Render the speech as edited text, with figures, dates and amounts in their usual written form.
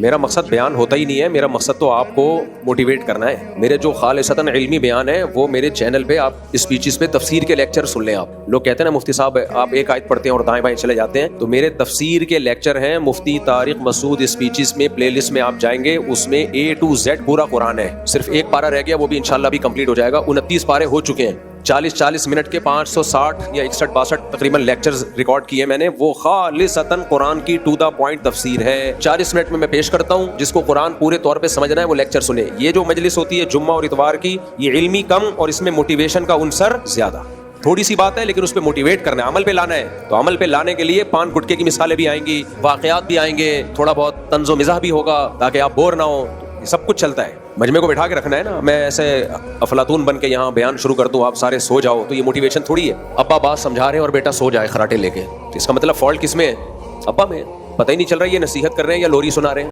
मेरा मकसद बयान होता ही नहीं है, मेरा मकसद तो आपको मोटिवेट करना है। मेरे जो खालिसतन इल्मी बयान है वो मेरे चैनल पे आप स्पीचेस पे तफसीर के लेक्चर सुन लें। आप लोग कहते हैं ना मुफ्ती साहब आप एक आयत पढ़ते हैं और दाएं बाएं चले जाते हैं, तो मेरे तफसीर के लेक्चर हैं मुफ्ती तारिक मसूद स्पीचेस में, प्लेलिस्ट में आप जाएंगे, उसमें A to Z पूरा कुरान है। सिर्फ एक पारा रह गया, वो भी इंशाल्लाह भी कंप्लीट हो जाएगा। 29 पारे हो चुके हैं। 40-40 मिनट के 560 या 61-62 तकरीबन लेक्चर्स रिकॉर्ड किए मैंने। वो खालिसतन कुरान की टू द पॉइंट तफसीर है। 40 मिनट में मैं पेश करता हूँ। जिसको कुरान पूरे तौर पे समझना है वो लेक्चर सुने। ये जो मजलिस होती है जुम्मा और इतवार की, ये इल्मी कम और इसमें मोटिवेशन का उनसर ज्यादा। थोड़ी सी बात है लेकिन उस पर मोटिवेट करना है, अमल पे लाना है। तो अमल पे लाने के लिए पान गुटके की मिसालें भी आएंगी, वाकयात भी आएंगे, थोड़ा बहुत तंज़ो मिज़ाह भी होगा ताकि आप बोर ना हो। ये सब कुछ चलता है। मजमे को बैठा के रखना है ना। मैं ऐसे अफलातून बन के यहाँ बयान शुरू कर दूँ, आप सारे सो जाओ, तो ये मोटिवेशन थोड़ी है। अब्बा बात समझा रहे हैं और बेटा सो जाए खराटे लेके, तो इसका मतलब फॉल्ट किस में है? अब्बा में। पता ही नहीं चल रहा है ये नसीहत कर रहे हैं या लोरी सुना रहे हैं।